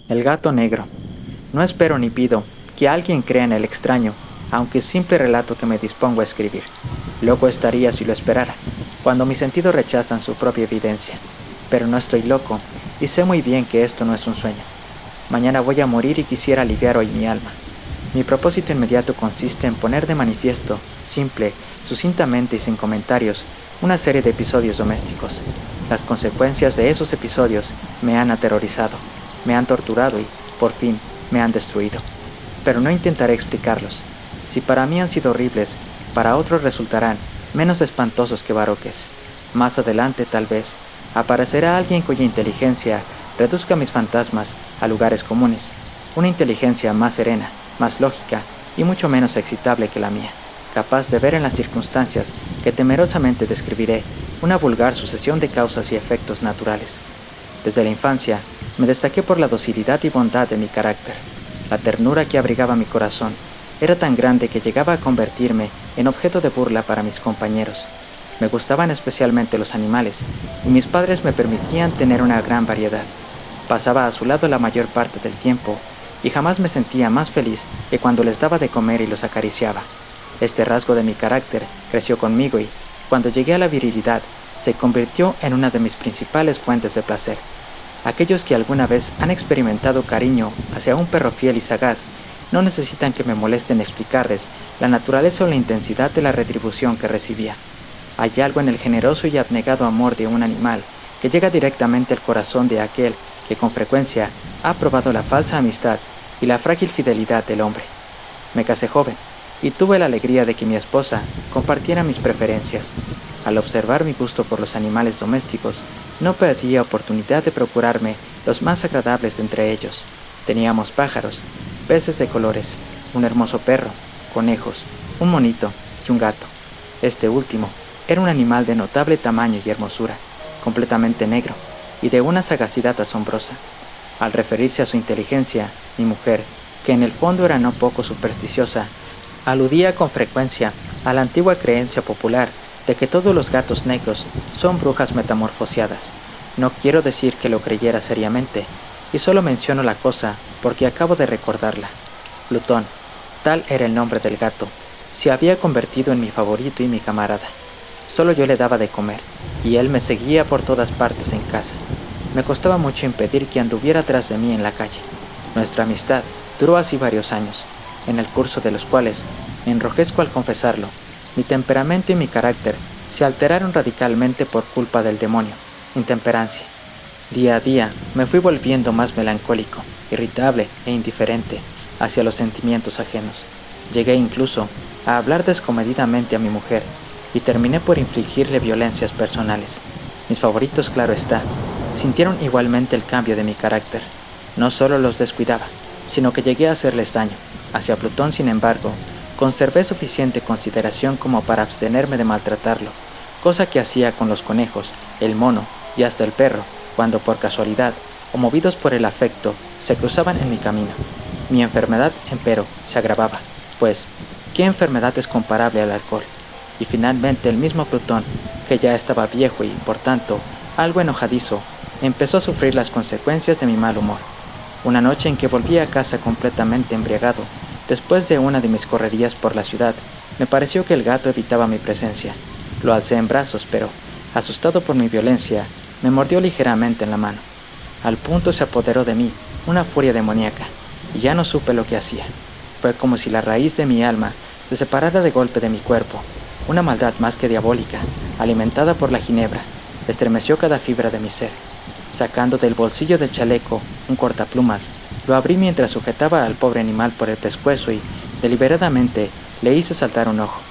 El gato negro. No espero ni pido que alguien crea en el extraño, aunque simple relato que me dispongo a escribir. Loco estaría si lo esperara, cuando mis sentidos rechazan su propia evidencia. Pero no estoy loco, y sé muy bien que esto no es un sueño. Mañana voy a morir y quisiera aliviar hoy mi alma. Mi propósito inmediato consiste en poner de manifiesto, simple, sucintamente y sin comentarios, una serie de episodios domésticos. Las consecuencias de esos episodios me han aterrorizado, me han torturado y, por fin, me han destruido. Pero no intentaré explicarlos. Si para mí han sido horribles, para otros resultarán menos espantosos que baroques. Más adelante, tal vez, aparecerá alguien cuya inteligencia reduzca mis fantasmas a lugares comunes, una inteligencia más serena, más lógica y mucho menos excitable que la mía, capaz de ver en las circunstancias que temerosamente describiré una vulgar sucesión de causas y efectos naturales. Desde la infancia me destaqué por la docilidad y bondad de mi carácter. La ternura que abrigaba mi corazón era tan grande que llegaba a convertirme en objeto de burla para mis compañeros. Me gustaban especialmente los animales, y mis padres me permitían tener una gran variedad. Pasaba a su lado la mayor parte del tiempo, y jamás me sentía más feliz que cuando les daba de comer y los acariciaba. Este rasgo de mi carácter creció conmigo y, cuando llegué a la virilidad, se convirtió en una de mis principales fuentes de placer. Aquellos que alguna vez han experimentado cariño hacia un perro fiel y sagaz, no necesitan que me molesten explicarles la naturaleza o la intensidad de la retribución que recibía. Hay algo en el generoso y abnegado amor de un animal que llega directamente al corazón de aquel que con frecuencia ha probado la falsa amistad y la frágil fidelidad del hombre. Me casé joven y tuve la alegría de que mi esposa compartiera mis preferencias. Al observar mi gusto por los animales domésticos, no perdía oportunidad de procurarme los más agradables de entre ellos. Teníamos pájaros, peces de colores, un hermoso perro, conejos, un monito y un gato. Este último era un animal de notable tamaño y hermosura, completamente negro y de una sagacidad asombrosa. Al referirse a su inteligencia, mi mujer, que en el fondo era no poco supersticiosa, aludía con frecuencia a la antigua creencia popular de que todos los gatos negros son brujas metamorfoseadas. No quiero decir que lo creyera seriamente, y solo menciono la cosa porque acabo de recordarla. Plutón, tal era el nombre del gato, se había convertido en mi favorito y mi camarada. Solo yo le daba de comer, y él me seguía por todas partes en casa. Me costaba mucho impedir que anduviera tras de mí en la calle. Nuestra amistad duró así varios años, en el curso de los cuales, me enrojezco al confesarlo, mi temperamento y mi carácter se alteraron radicalmente por culpa del demonio, intemperancia. Día a día me fui volviendo más melancólico, irritable e indiferente hacia los sentimientos ajenos. Llegué incluso a hablar descomedidamente a mi mujer y terminé por infligirle violencias personales. Mis favoritos, claro está, sintieron igualmente el cambio de mi carácter. No solo los descuidaba, sino que llegué a hacerles daño. Hacia Plutón, sin embargo, conservé suficiente consideración como para abstenerme de maltratarlo, cosa que hacía con los conejos, el mono y hasta el perro, cuando por casualidad, o movidos por el afecto, se cruzaban en mi camino. Mi enfermedad, empero, se agravaba, pues, ¿qué enfermedad es comparable al alcohol? Y finalmente el mismo Plutón, que ya estaba viejo y, por tanto, algo enojadizo, empezó a sufrir las consecuencias de mi mal humor. Una noche en que volví a casa completamente embriagado, después de una de mis correrías por la ciudad, me pareció que el gato evitaba mi presencia. Lo alcé en brazos, pero, asustado por mi violencia, me mordió ligeramente en la mano. Al punto se apoderó de mí una furia demoníaca, y ya no supe lo que hacía. Fue como si la raíz de mi alma se separara de golpe de mi cuerpo. Una maldad más que diabólica, alimentada por la ginebra, estremeció cada fibra de mi ser. Sacando del bolsillo del chaleco un cortaplumas, lo abrí mientras sujetaba al pobre animal por el pescuezo y, deliberadamente, le hice saltar un ojo.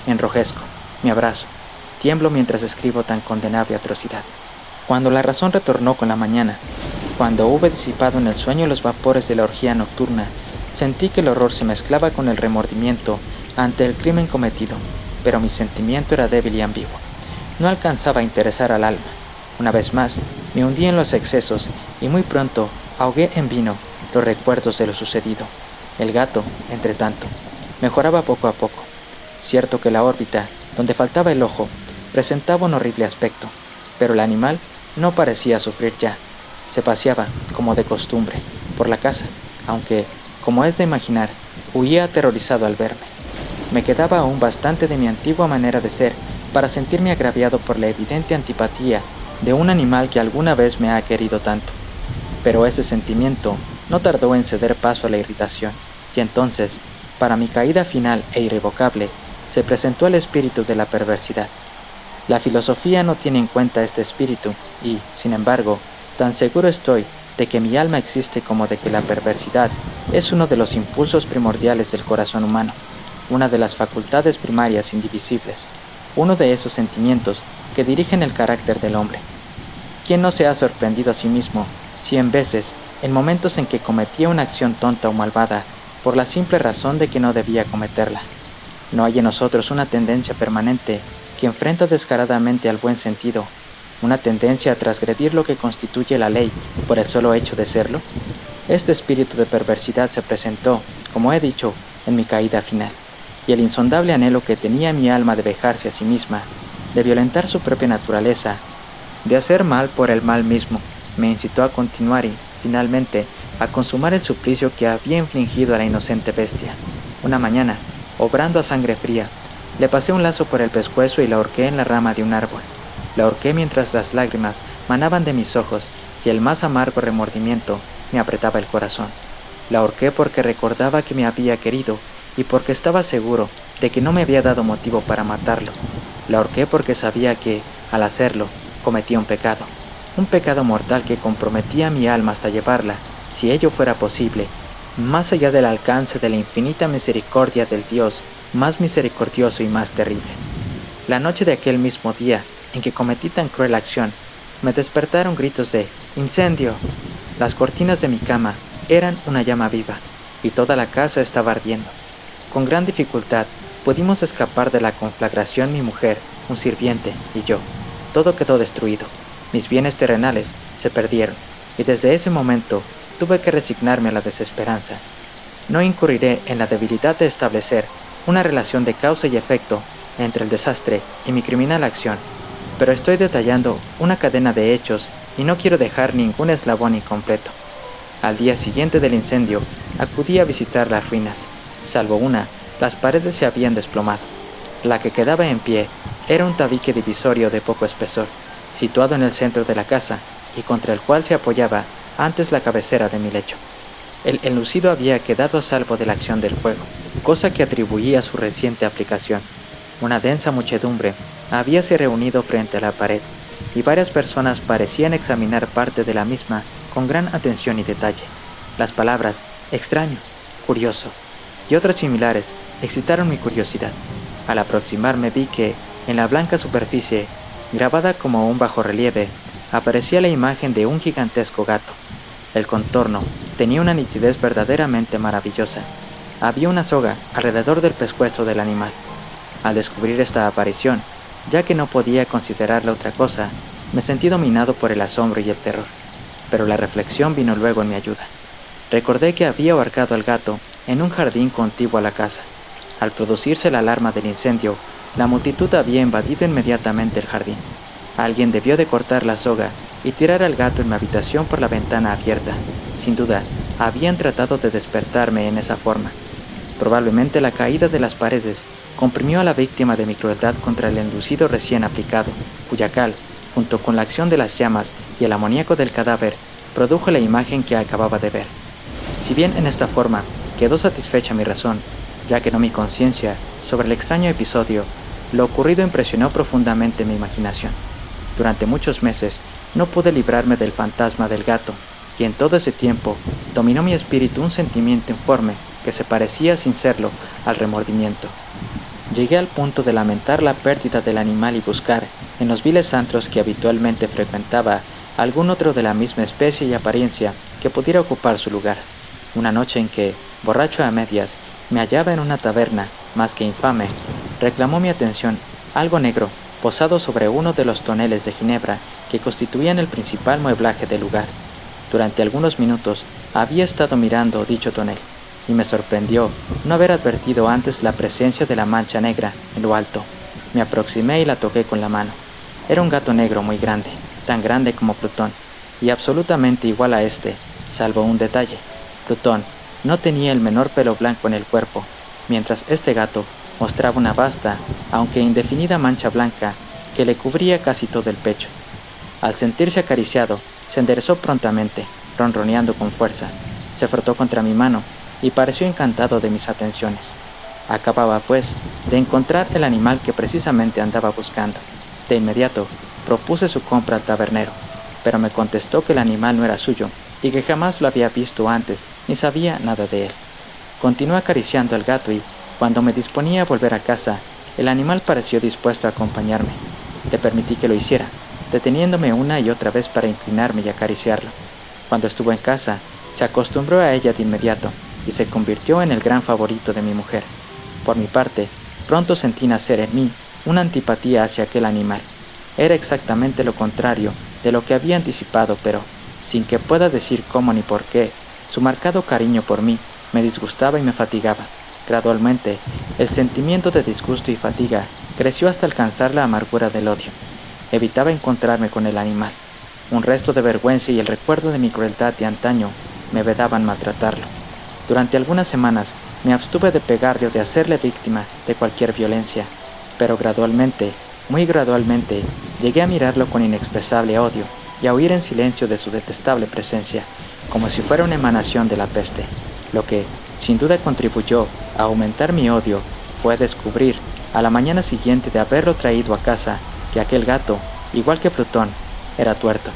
Me enrojezco, me abrazo, tiemblo mientras escribo tan condenable atrocidad. Cuando la razón retornó con la mañana, cuando hube disipado en el sueño los vapores de la orgía nocturna, sentí que el horror se mezclaba con el remordimiento ante el crimen cometido, pero mi sentimiento era débil y ambiguo. No alcanzaba a interesar al alma. Una vez más, me hundí en los excesos y muy pronto ahogué en vino los recuerdos de lo sucedido. El gato, entre tanto, mejoraba poco a poco. Cierto que la órbita, donde faltaba el ojo, presentaba un horrible aspecto, pero el animal no parecía sufrir ya. Se paseaba, como de costumbre, por la casa, aunque, como es de imaginar, huía aterrorizado al verme. Me quedaba aún bastante de mi antigua manera de ser para sentirme agraviado por la evidente antipatía de un animal que alguna vez me ha querido tanto. Pero ese sentimiento no tardó en ceder paso a la irritación, y entonces, para mi caída final e irrevocable, se presentó el espíritu de la perversidad. La filosofía no tiene en cuenta este espíritu y, sin embargo, tan seguro estoy de que mi alma existe como de que la perversidad es uno de los impulsos primordiales del corazón humano, una de las facultades primarias indivisibles, uno de esos sentimientos que dirigen el carácter del hombre. ¿Quién no se ha sorprendido a sí mismo 100 veces en momentos en que cometía una acción tonta o malvada por la simple razón de que no debía cometerla? ¿No hay en nosotros una tendencia permanente que enfrenta descaradamente al buen sentido, una tendencia a transgredir lo que constituye la ley por el solo hecho de serlo? Este espíritu de perversidad se presentó, como he dicho, en mi caída final, y el insondable anhelo que tenía mi alma de vejarse a sí misma, de violentar su propia naturaleza, de hacer mal por el mal mismo, me incitó a continuar y, finalmente, a consumar el suplicio que había infligido a la inocente bestia. Una mañana, obrando a sangre fría, le pasé un lazo por el pescuezo y la ahorqué en la rama de un árbol. La ahorqué mientras las lágrimas manaban de mis ojos y el más amargo remordimiento me apretaba el corazón. La ahorqué porque recordaba que me había querido y porque estaba seguro de que no me había dado motivo para matarlo. La ahorqué porque sabía que, al hacerlo, cometía un pecado mortal que comprometía mi alma hasta llevarla, si ello fuera posible, más allá del alcance de la infinita misericordia del Dios más misericordioso y más terrible. La noche de aquel mismo día en que cometí tan cruel acción, me despertaron gritos de ¡incendio! Las cortinas de mi cama eran una llama viva, y toda la casa estaba ardiendo. Con gran dificultad pudimos escapar de la conflagración mi mujer, un sirviente y yo. Todo quedó destruido. Mis bienes terrenales se perdieron, y desde ese momento tuve que resignarme a la desesperanza. No incurriré en la debilidad de establecer una relación de causa y efecto entre el desastre y mi criminal acción, pero estoy detallando una cadena de hechos y no quiero dejar ningún eslabón incompleto. Al día siguiente del incendio, acudí a visitar las ruinas. Salvo una, las paredes se habían desplomado. La que quedaba en pie era un tabique divisorio de poco espesor, situado en el centro de la casa y contra el cual se apoyaba antes la cabecera de mi lecho. El enlucido había quedado a salvo de la acción del fuego, cosa que atribuía a su reciente aplicación. Una densa muchedumbre habíase reunido frente a la pared, y varias personas parecían examinar parte de la misma con gran atención y detalle. Las palabras extraño, curioso y otras similares excitaron mi curiosidad. Al aproximarme vi que, en la blanca superficie, grabada como un bajorrelieve, aparecía la imagen de un gigantesco gato. El contorno tenía una nitidez verdaderamente maravillosa. Había una soga alrededor del pescuezo del animal. Al descubrir esta aparición, ya que no podía considerarla otra cosa, me sentí dominado por el asombro y el terror. Pero la reflexión vino luego en mi ayuda. Recordé que había ahorcado al gato en un jardín contiguo a la casa. Al producirse la alarma del incendio, la multitud había invadido inmediatamente el jardín. Alguien debió de cortar la soga y tirar al gato en mi habitación por la ventana abierta. Sin duda, habían tratado de despertarme en esa forma. Probablemente la caída de las paredes comprimió a la víctima de mi crueldad contra el enlucido recién aplicado, cuya cal, junto con la acción de las llamas y el amoníaco del cadáver, produjo la imagen que acababa de ver. Si bien en esta forma quedó satisfecha mi razón, ya que no mi conciencia, sobre el extraño episodio, lo ocurrido impresionó profundamente mi imaginación. Durante muchos meses no pude librarme del fantasma del gato, y en todo ese tiempo dominó mi espíritu un sentimiento informe que se parecía sin serlo al remordimiento. Llegué al punto de lamentar la pérdida del animal y buscar, en los viles antros que habitualmente frecuentaba, algún otro de la misma especie y apariencia que pudiera ocupar su lugar. Una noche en que, borracho a medias, me hallaba en una taberna, más que infame, reclamó mi atención algo negro, posado sobre uno de los toneles de ginebra que constituían el principal mueblaje del lugar. Durante algunos minutos había estado mirando dicho tonel, y me sorprendió no haber advertido antes la presencia de la mancha negra en lo alto. Me aproximé y la toqué con la mano. Era un gato negro muy grande, tan grande como Plutón, y absolutamente igual a este, salvo un detalle. Plutón no tenía el menor pelo blanco en el cuerpo, mientras este gato mostraba una vasta, aunque indefinida mancha blanca que le cubría casi todo el pecho. Al sentirse acariciado, se enderezó prontamente, ronroneando con fuerza. Se frotó contra mi mano y pareció encantado de mis atenciones. Acababa, pues, de encontrar el animal que precisamente andaba buscando. De inmediato, propuse su compra al tabernero, pero me contestó que el animal no era suyo y que jamás lo había visto antes ni sabía nada de él. Continué acariciando al gato y, cuando me disponía a volver a casa, el animal pareció dispuesto a acompañarme. Le permití que lo hiciera, deteniéndome una y otra vez para inclinarme y acariciarlo. Cuando estuvo en casa, se acostumbró a ella de inmediato y se convirtió en el gran favorito de mi mujer. Por mi parte, pronto sentí nacer en mí una antipatía hacia aquel animal. Era exactamente lo contrario de lo que había anticipado, pero, sin que pueda decir cómo ni por qué, su marcado cariño por mí me disgustaba y me fatigaba. Gradualmente, el sentimiento de disgusto y fatiga creció hasta alcanzar la amargura del odio. Evitaba encontrarme con el animal. Un resto de vergüenza y el recuerdo de mi crueldad de antaño me vedaban maltratarlo. Durante algunas semanas me abstuve de pegarle o de hacerle víctima de cualquier violencia, pero gradualmente, muy gradualmente, llegué a mirarlo con inexpresable odio y a huir en silencio de su detestable presencia, como si fuera una emanación de la peste. Lo que, sin duda, contribuyó a aumentar mi odio fue descubrir, a la mañana siguiente de haberlo traído a casa, que aquel gato, igual que Plutón, era tuerto.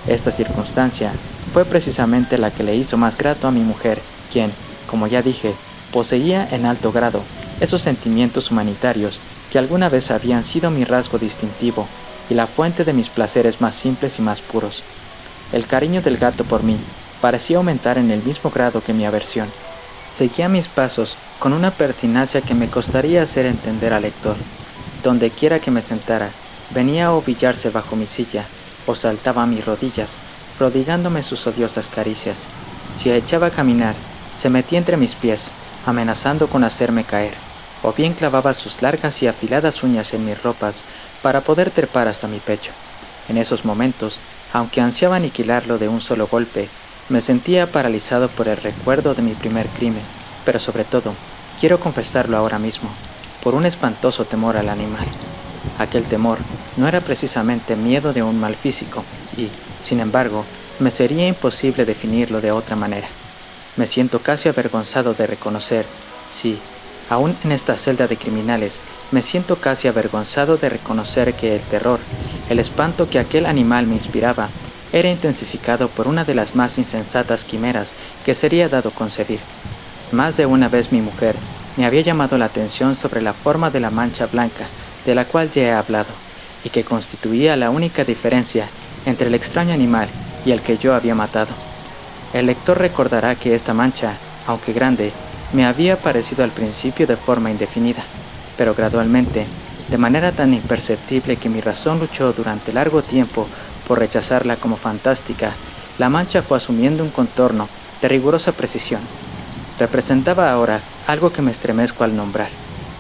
Esta circunstancia fue precisamente la que le hizo más grato a mi mujer, quien, como ya dije, poseía en alto grado esos sentimientos humanitarios que alguna vez habían sido mi rasgo distintivo y la fuente de mis placeres más simples y más puros. El cariño del gato por mí parecía aumentar en el mismo grado que mi aversión. Seguía mis pasos con una pertinacia que me costaría hacer entender al lector. Donde quiera que me sentara, venía a ovillarse bajo mi silla o saltaba a mis rodillas, prodigándome sus odiosas caricias. Si echaba a caminar, se metía entre mis pies, amenazando con hacerme caer, o bien clavaba sus largas y afiladas uñas en mis ropas para poder trepar hasta mi pecho. En esos momentos, aunque ansiaba aniquilarlo de un solo golpe, me sentía paralizado por el recuerdo de mi primer crimen, pero sobre todo, quiero confesarlo ahora mismo, por un espantoso temor al animal. Aquel temor no era precisamente miedo de un mal físico y, sin embargo, me sería imposible definirlo de otra manera. Me siento casi avergonzado de reconocer, sí, aún en esta celda de criminales, me siento casi avergonzado de reconocer que el terror, el espanto que aquel animal me inspiraba, era intensificado por una de las más insensatas quimeras que sería dado concebir. Más de una vez mi mujer me había llamado la atención sobre la forma de la mancha blanca de la cual ya he hablado, y que constituía la única diferencia entre el extraño animal y el que yo había matado. El lector recordará que esta mancha, aunque grande, me había aparecido al principio de forma indefinida, pero gradualmente, de manera tan imperceptible que mi razón luchó durante largo tiempo por rechazarla como fantástica, la mancha fue asumiendo un contorno de rigurosa precisión. Representaba ahora algo que me estremezco al nombrar,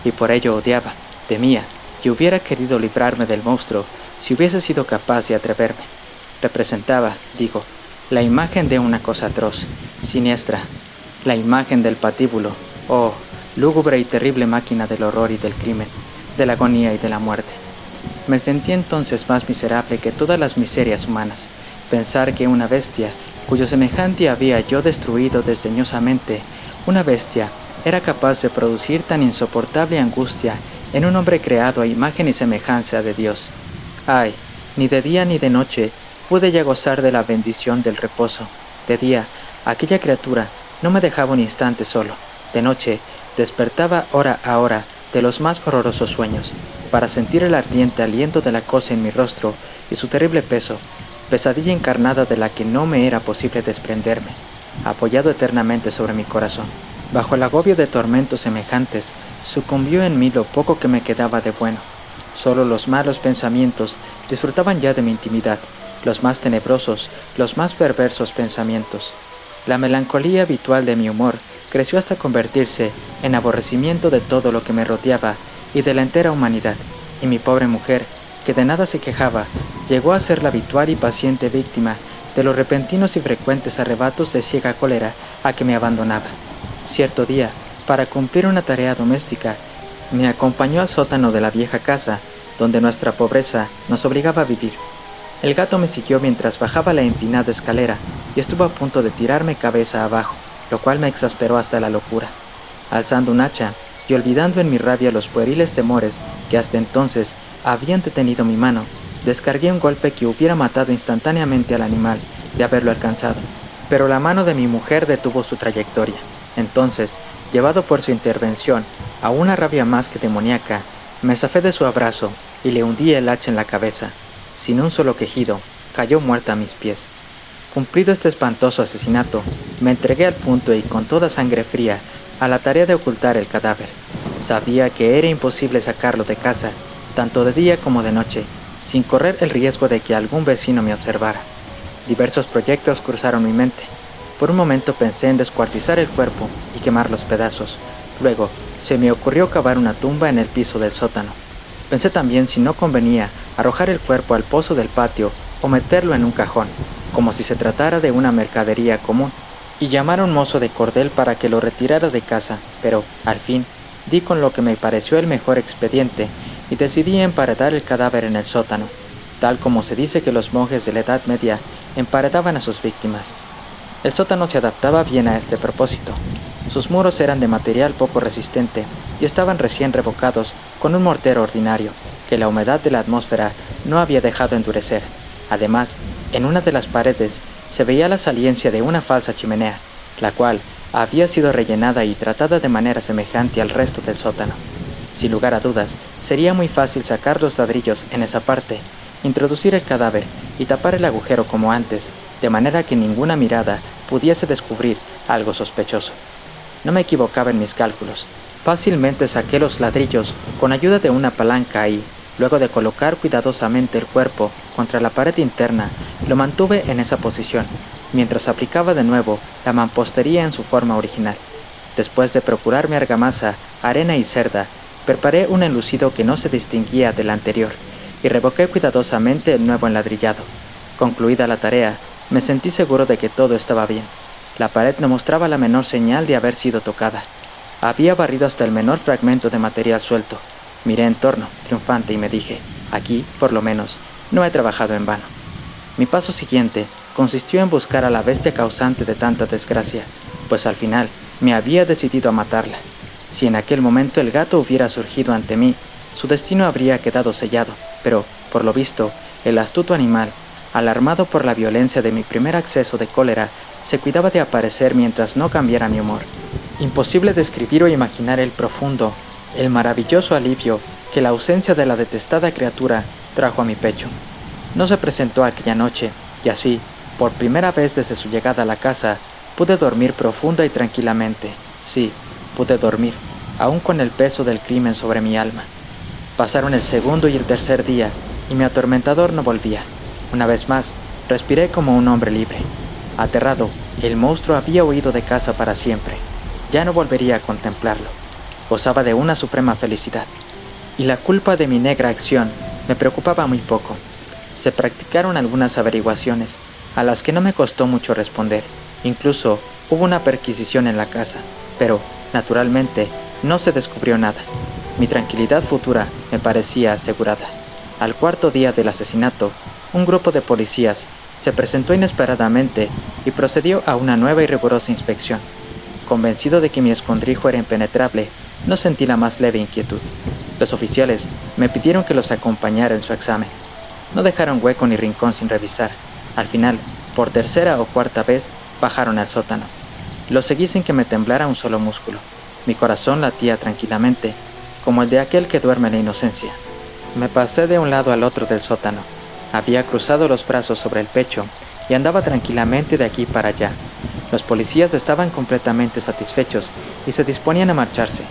y por ello odiaba, temía, y hubiera querido librarme del monstruo si hubiese sido capaz de atreverme. Representaba, digo, la imagen de una cosa atroz, siniestra, la imagen del patíbulo, oh, lúgubre y terrible máquina del horror y del crimen, de la agonía y de la muerte. Me sentí entonces más miserable que todas las miserias humanas. Pensar que una bestia, cuyo semejante había yo destruido desdeñosamente, una bestia, era capaz de producir tan insoportable angustia en un hombre creado a imagen y semejanza de Dios. Ay, ni de día ni de noche pude ya gozar de la bendición del reposo. De día, aquella criatura no me dejaba un instante solo. De noche, despertaba hora a hora de los más horrorosos sueños, para sentir el ardiente aliento de la cosa en mi rostro y su terrible peso, pesadilla encarnada de la que no me era posible desprenderme, apoyado eternamente sobre mi corazón. Bajo el agobio de tormentos semejantes, sucumbió en mí lo poco que me quedaba de bueno. Solo los malos pensamientos disfrutaban ya de mi intimidad, los más tenebrosos, los más perversos pensamientos. La melancolía habitual de mi humor creció hasta convertirse en aborrecimiento de todo lo que me rodeaba y de la entera humanidad, y mi pobre mujer, que de nada se quejaba, llegó a ser la habitual y paciente víctima de los repentinos y frecuentes arrebatos de ciega cólera a que me abandonaba. Cierto día, para cumplir una tarea doméstica, me acompañó al sótano de la vieja casa, donde nuestra pobreza nos obligaba a vivir. El gato me siguió mientras bajaba la empinada escalera y estuvo a punto de tirarme cabeza abajo, lo cual me exasperó hasta la locura. Alzando un hacha y olvidando en mi rabia los pueriles temores que hasta entonces habían detenido mi mano, descargué un golpe que hubiera matado instantáneamente al animal de haberlo alcanzado, pero la mano de mi mujer detuvo su trayectoria. Entonces, llevado por su intervención a una rabia más que demoníaca, me zafé de su abrazo y le hundí el hacha en la cabeza. Sin un solo quejido, cayó muerta a mis pies. Cumplido este espantoso asesinato, me entregué al punto y con toda sangre fría a la tarea de ocultar el cadáver. Sabía que era imposible sacarlo de casa, tanto de día como de noche, sin correr el riesgo de que algún vecino me observara. Diversos proyectos cruzaron mi mente. Por un momento pensé en descuartizar el cuerpo y quemar los pedazos. Luego, se me ocurrió cavar una tumba en el piso del sótano. Pensé también si no convenía arrojar el cuerpo al pozo del patio o meterlo en un cajón, como si se tratara de una mercadería común, y llamar a un mozo de cordel para que lo retirara de casa, pero, al fin, di con lo que me pareció el mejor expediente y decidí emparedar el cadáver en el sótano, tal como se dice que los monjes de la Edad Media emparedaban a sus víctimas. El sótano se adaptaba bien a este propósito. Sus muros eran de material poco resistente y estaban recién revocados con un mortero ordinario, que la humedad de la atmósfera no había dejado endurecer. Además, en una de las paredes se veía la saliencia de una falsa chimenea, la cual había sido rellenada y tratada de manera semejante al resto del sótano. Sin lugar a dudas, sería muy fácil sacar los ladrillos en esa parte, introducir el cadáver y tapar el agujero como antes, de manera que ninguna mirada pudiese descubrir algo sospechoso. No me equivocaba en mis cálculos. Fácilmente saqué los ladrillos con ayuda de una palanca y, luego de colocar cuidadosamente el cuerpo contra la pared interna, lo mantuve en esa posición, mientras aplicaba de nuevo la mampostería en su forma original. Después de procurarme argamasa, arena y cerda, preparé un enlucido que no se distinguía del anterior y revoqué cuidadosamente el nuevo enladrillado. Concluida la tarea, me sentí seguro de que todo estaba bien. La pared no mostraba la menor señal de haber sido tocada. Había barrido hasta el menor fragmento de material suelto. Miré en torno, triunfante, y me dije, aquí, por lo menos, no he trabajado en vano. Mi paso siguiente consistió en buscar a la bestia causante de tanta desgracia, pues al final me había decidido a matarla. Si en aquel momento el gato hubiera surgido ante mí, su destino habría quedado sellado, pero, por lo visto, el astuto animal, alarmado por la violencia de mi primer acceso de cólera, se cuidaba de aparecer mientras no cambiara mi humor. Imposible describir o imaginar el profundo, el maravilloso alivio que la ausencia de la detestada criatura trajo a mi pecho. No se presentó aquella noche, y así, por primera vez desde su llegada a la casa, pude dormir profunda y tranquilamente. Sí, pude dormir, aún con el peso del crimen sobre mi alma. Pasaron el segundo y el tercer día, y mi atormentador no volvía. Una vez más, respiré como un hombre libre. Aterrado, el monstruo había huido de casa para siempre. Ya no volvería a contemplarlo. Gozaba de una suprema felicidad. Y la culpa de mi negra acción me preocupaba muy poco. Se practicaron algunas averiguaciones, a las que no me costó mucho responder. Incluso hubo una perquisición en la casa, pero, naturalmente, no se descubrió nada. Mi tranquilidad futura me parecía asegurada. Al cuarto día del asesinato, un grupo de policías se presentó inesperadamente y procedió a una nueva y rigurosa inspección. Convencido de que mi escondrijo era impenetrable, no sentí la más leve inquietud. Los oficiales me pidieron que los acompañara en su examen. No dejaron hueco ni rincón sin revisar. Al final, por tercera o cuarta vez, bajaron al sótano. Los seguí sin que me temblara un solo músculo. Mi corazón latía tranquilamente, como el de aquel que duerme en la inocencia. Me pasé de un lado al otro del sótano. Había cruzado los brazos sobre el pecho y andaba tranquilamente de aquí para allá. Los policías estaban completamente satisfechos y se disponían a marcharse.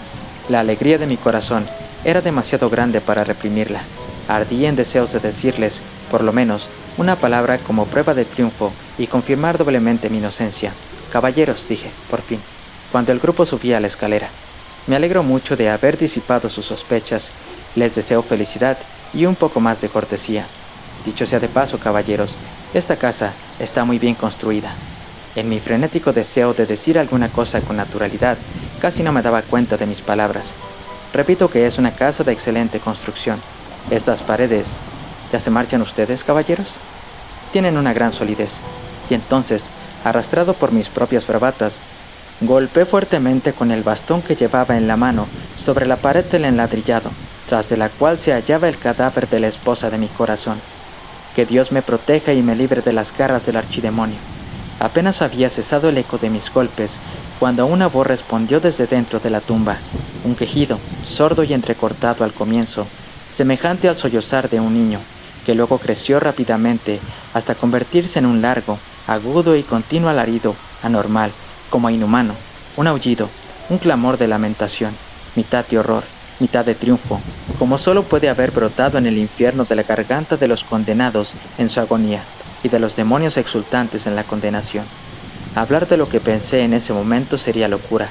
La alegría de mi corazón era demasiado grande para reprimirla. Ardía en deseos de decirles, por lo menos, una palabra como prueba de triunfo y confirmar doblemente mi inocencia. «Caballeros», dije, por fin, cuando el grupo subía a la escalera. «Me alegro mucho de haber disipado sus sospechas. Les deseo felicidad y un poco más de cortesía. Dicho sea de paso, caballeros, Esta casa está muy bien construida. En mi frenético deseo de decir alguna cosa con naturalidad, casi no me daba cuenta de mis palabras. Repito que es una casa de excelente construcción. Estas paredes... ¿Ya se marchan ustedes, caballeros? Tienen una gran solidez. Y entonces, arrastrado por mis propias bravatas, golpeé fuertemente con el bastón que llevaba en la mano sobre la pared del enladrillado, tras de la cual se hallaba el cadáver de la esposa de mi corazón. Que Dios me proteja y me libre de las garras del archidemonio. Apenas había cesado el eco de mis golpes, cuando una voz respondió desde dentro de la tumba, un quejido, sordo y entrecortado al comienzo, semejante al sollozar de un niño, que luego creció rápidamente hasta convertirse en un largo, agudo y continuo alarido, anormal, como inhumano, un aullido, un clamor de lamentación, mitad de horror, mitad de triunfo, como solo puede haber brotado en el infierno de la garganta de los condenados en su agonía y de los demonios exultantes en la condenación. Hablar de lo que pensé en ese momento sería locura.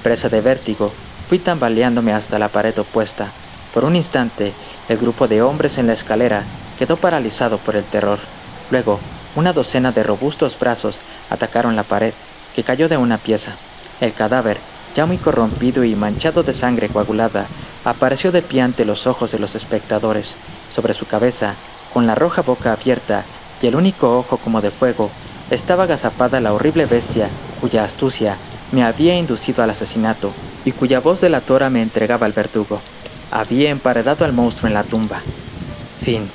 Presa de vértigo, fui tambaleándome hasta la pared opuesta. Por un instante, el grupo de hombres en la escalera quedó paralizado por el terror. Luego, una docena de robustos brazos atacaron la pared, que cayó de una pieza. El cadáver, ya muy corrompido y manchado de sangre coagulada, apareció de pie ante los ojos de los espectadores. Sobre su cabeza, con la roja boca abierta y el único ojo como de fuego, estaba agazapada la horrible bestia cuya astucia me había inducido al asesinato y cuya voz delatora me entregaba al verdugo. Había emparedado al monstruo en la tumba. Fin.